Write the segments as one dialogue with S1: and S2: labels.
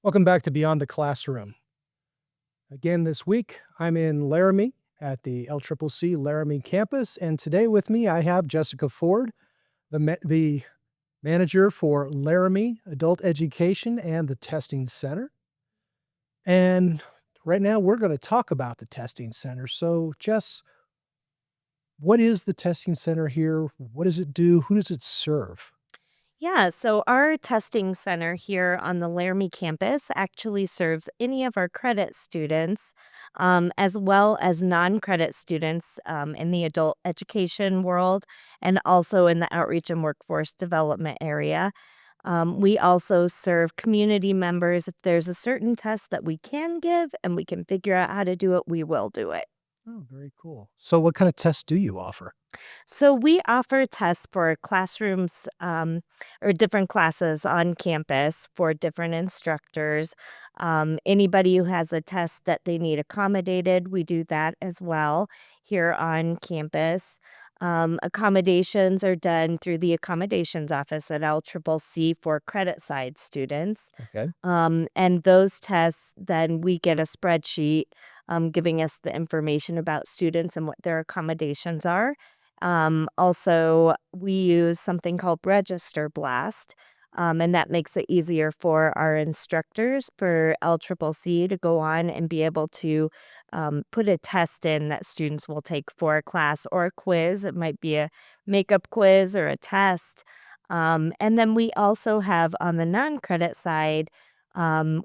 S1: Welcome back to Beyond the Classroom. Again, this week, I'm in Laramie at the LCCC Laramie campus, and today with me, I have Jessica Ford, the manager for Laramie Adult Education and the Testing Center. And right now, we're going to talk about the Testing Center. So, Jess, what is the Testing Center here? What does it do? Who does it serve?
S2: Yeah, so our testing center here on the Laramie campus actually serves any of our credit students, as well as non credit students in the adult education world and also in the outreach and workforce development area. We also serve community members. If there's a certain test that we can give and we can figure out how to do it, we will do it.
S1: Oh, very cool. So, what kind of tests do you offer?
S2: So we offer tests for classrooms or different classes on campus for different instructors. Anybody who has a test that they need accommodated, we do that as well here on campus. Accommodations are done through the accommodations office at LCCC for credit side students.
S1: Okay.
S2: And those tests, then we get a spreadsheet giving us the information about students and what their accommodations are. Also, we use something called RegisterBlast, and that makes it easier for our instructors for LCCC to go on and be able to put a test in that students will take for a class or a quiz. It might be a makeup quiz or a test. And then we also have on the non-credit side,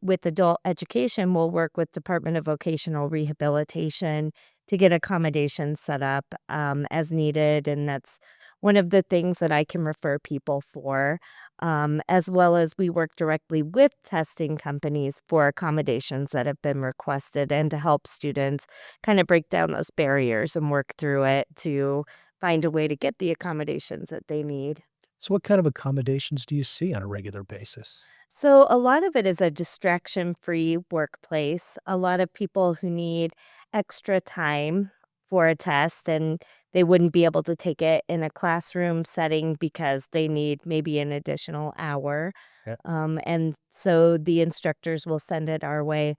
S2: with adult education, we'll work with Department of Vocational Rehabilitation to get accommodations set up as needed. And that's one of the things that I can refer people for, as well as we work directly with testing companies for accommodations that have been requested and to help students kind of break down those barriers and work through it to find a way to get the accommodations that they need.
S1: So, what kind of accommodations do you see on a regular basis?
S2: So, a lot of it is a distraction free workplace. A lot of people who need extra time for a test and they wouldn't be able to take it in a classroom setting because they need maybe an additional hour.
S1: Yeah.
S2: And so the instructors will send it our way.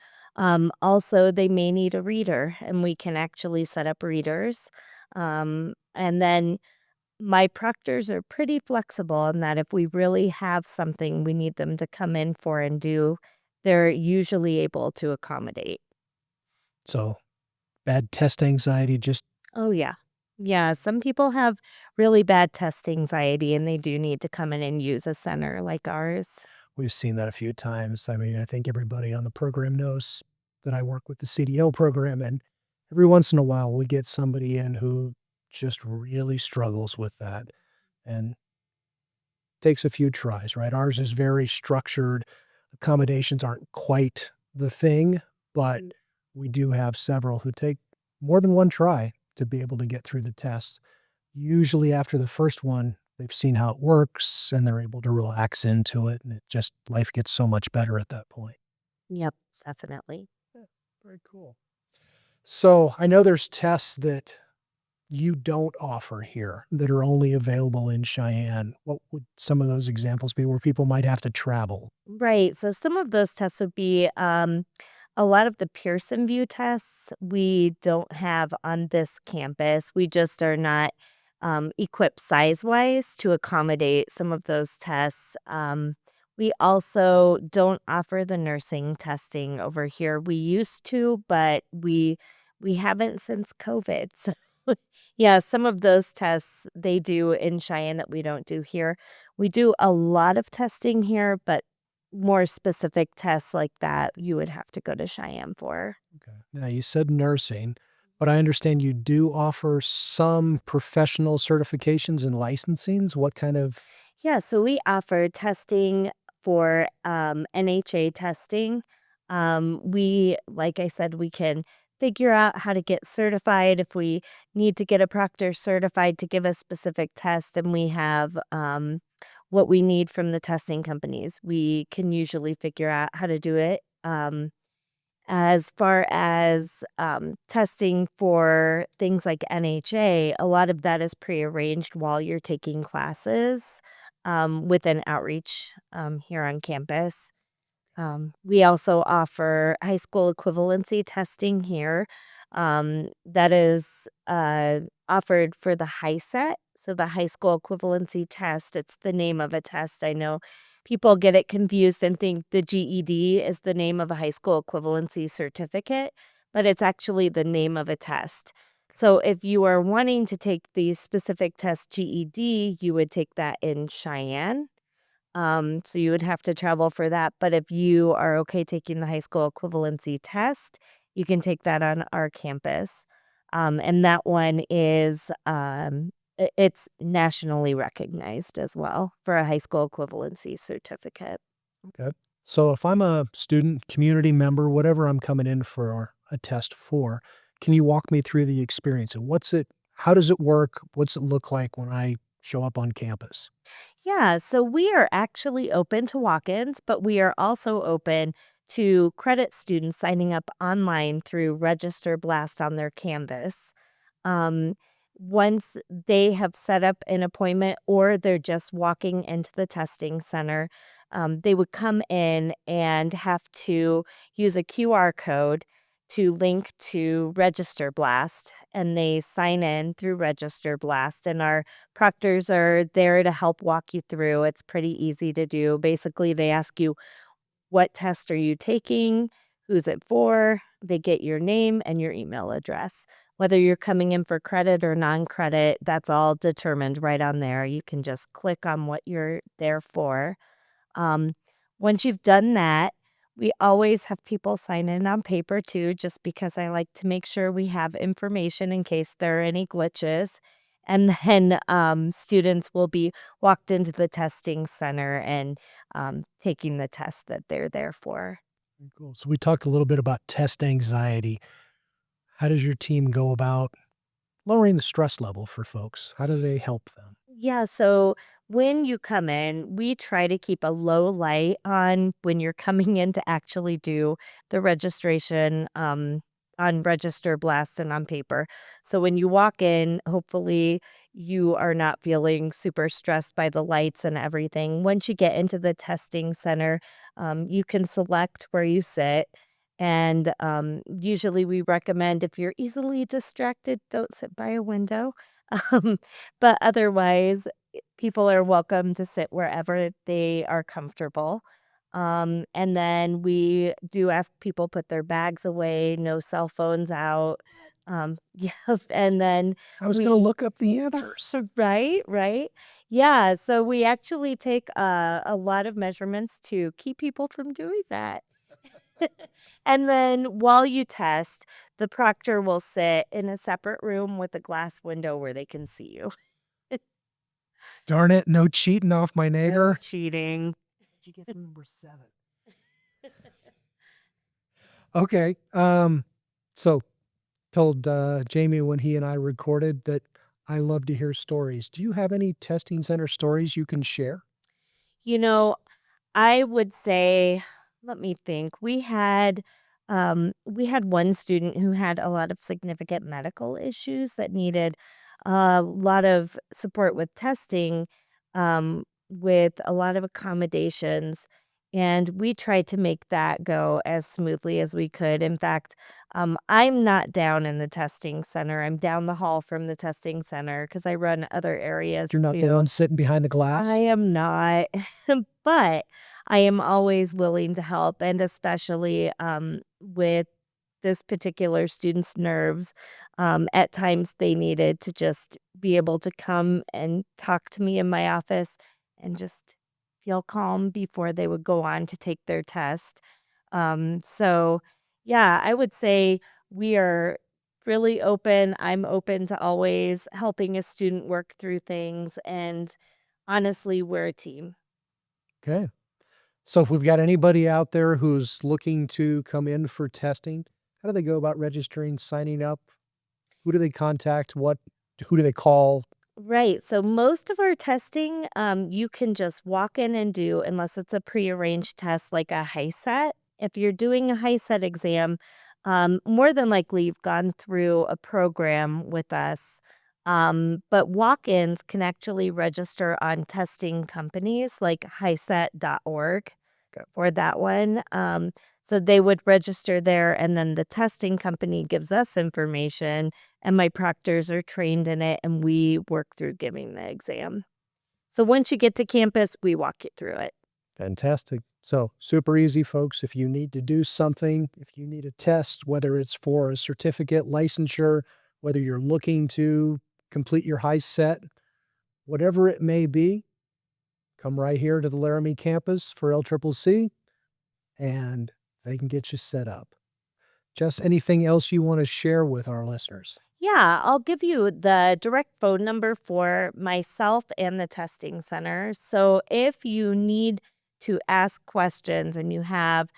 S2: Also, they may need a reader, and we can actually set up readers. And then my proctors are pretty flexible in that if we really have something we need them to come in for and do, they're usually able to accommodate.
S1: So, bad test anxiety, just
S2: Oh, yeah. Yeah, some people have really bad test anxiety and they do need to come in and use a center like ours.
S1: we've seen that a few times. I mean, I think everybody on the program knows that I work with the CDL program, and every once in a while, we get somebody in who just really struggles with that and takes a few tries, right? Ours is very structured. Accommodations aren't quite the thing, but we do have several who take more than one try to be able to get through the tests. Usually after the first one, they've seen how it works and they're able to relax into it, and it just life gets so much better at that point.
S2: Yep, definitely.
S1: Yeah, very cool. So, I know there's tests that you don't offer here that are only available in Cheyenne. What would some of those examples be where people might have to travel?
S2: Right. So some of those tests would be a lot of the Pearson View tests we don't have on this campus. We just are not equipped size wise to accommodate some of those tests. We also don't offer the nursing testing over here. We used to, but we haven't since COVID. So yeah, some of those tests they do in Cheyenne that we don't do here. We do a lot of testing here, but more specific tests like that, you would have to go to Cheyenne for.
S1: Okay. Now, you said nursing, but I understand you do offer some professional certifications and licensings. What kind of
S2: Yeah, so we offer testing for NHA testing. Like I said, we can figure out how to get certified if we need to get a proctor certified to give a specific test, and we have what we need from the testing companies. We can usually figure out how to do it. As far as, testing for things like NHA, a lot of that is prearranged while you're taking classes, with an outreach, here on campus. We also offer high school equivalency testing here. That is offered for the HiSET. So the high school equivalency test, it's the name of a test. I know people get it confused and think the GED is the name of a high school equivalency certificate, but it's actually the name of a test. So if you are wanting to take the specific test GED, you would take that in Cheyenne. So you would have to travel for that. But if you are okay taking the high school equivalency test, you can take that on our campus. And that one is it's nationally recognized as well for a high school equivalency certificate.
S1: Okay. So if I'm a student, community member, whatever I'm coming in for a test for, can you walk me through the experience and how does it work? What's it look like when I show up on campus?
S2: Yeah, so we are actually open to walk ins, but we are also open to credit students signing up online through RegisterBlast on their Canvas. Um, Once they have set up an appointment or they're just walking into the testing center, they would come in and have to use a QR code to link to RegisterBlast, and they sign in through RegisterBlast, and our proctors are there to help walk you through. It's pretty easy to do. Basically, they ask you, what test are you taking? Who's it for? They get your name and your email address. Whether you're coming in for credit or non credit, that's all determined right on there. You can just click on what you're there for. Um, Once you've done that, we always have people sign in on paper too, just because I like to make sure we have information in case there are any glitches. And then students will be walked into the testing center and taking the test that they're there for.
S1: Cool. So we talked a little bit about test anxiety. How does your team go about lowering the stress level for folks? How do they help them?
S2: Yeah, so when you come in, we try to keep a low light on when you're coming in to actually do the registration on Register Blast and on paper. So when you walk in, hopefully you are not feeling super stressed by the lights and everything. Once you get into the testing center, you can select where you sit. And usually we recommend if you're easily distracted, don't sit by a window. Um, but otherwise, people are welcome to sit wherever they are comfortable. And then we do ask people put their bags away, no cell phones out. Yeah, and then
S1: I was going to
S2: we
S1: look up the answers.
S2: right, right. Yeah, so we actually take a lot of measurements to keep people from doing that. And then while you test, the proctor will sit in a separate room with a glass window where they can see you.
S1: Darn it, no cheating off my
S2: No
S1: neighbor.
S2: cheating.
S1: Did you get from number 7? Okay. So told Jamie when he and I recorded that I love to hear stories. Do you have any testing center stories you can share?
S2: You know, I would say, let me think. We had one student who had a lot of significant medical issues that needed a lot of support with testing, with a lot of accommodations. And we tried to make that go as smoothly as we could. In fact, I'm not down in the testing center. I'm down the hall from the testing center because I run other areas
S1: You're not the
S2: too.
S1: one sitting behind the
S2: I
S1: glass?
S2: am not, but I am always willing to help, and especially, with this particular student's nerves, at times they needed to just be able to come and talk to me in my office and just feel calm before they would go on to take their test. So, yeah, I would say we are really open. I'm open to always helping a student work through things, and honestly, we're a team.
S1: Okay. So if we've got anybody out there who's looking to come in for testing, how do they go about registering, signing up? Who do they contact? Who do they call?
S2: Right. So most of our testing, you can just walk in and do unless it's a prearranged test like a HiSET. If you're doing a HiSET exam, more than likely you've gone through a program with us. But walk-ins can actually register on testing companies like HiSET.org. for that one. So they would register there, and then the testing company gives us information, and my proctors are trained in it, and we work through giving the exam. So once you get to campus, we walk you through it.
S1: Fantastic. So super easy, folks. If you need to do something, if you need a test, whether it's for a certificate, licensure, whether you're looking to complete your HiSET, whatever it may be, come right here to the Laramie campus for LCCC, and they can get you set up. Jess, anything else you want to share with our listeners?
S2: Yeah, I'll give you the direct phone number for myself and the testing center. So if you need to ask questions and you have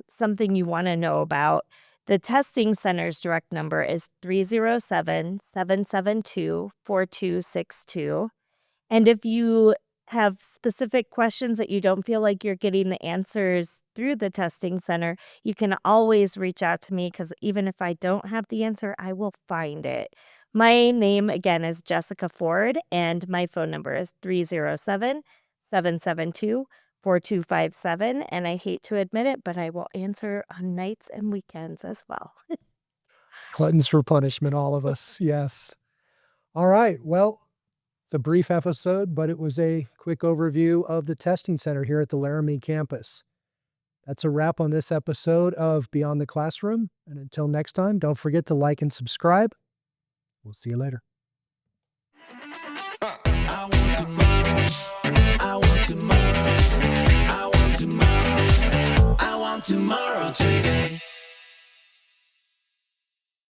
S2: something you want to know about, the testing center's direct number is 307-772-4262. And if you have specific questions that you don't feel like you're getting the answers through the testing center, you can always reach out to me, because even if I don't have the answer, I will find it. My name, again, is Jessica Ford, and my phone number is 307-772-4257. And I hate to admit it, but I will answer on nights and weekends as well.
S1: Gluttons for punishment, all of us. Yes. All right. Well, it's a brief episode, but it was a quick overview of the testing center here at the Laramie campus. That's a wrap on this episode of Beyond the Classroom. And until next time, don't forget to like and subscribe. We'll see you later.
S3: I want tomorrow. I want tomorrow. I want tomorrow. I want tomorrow today.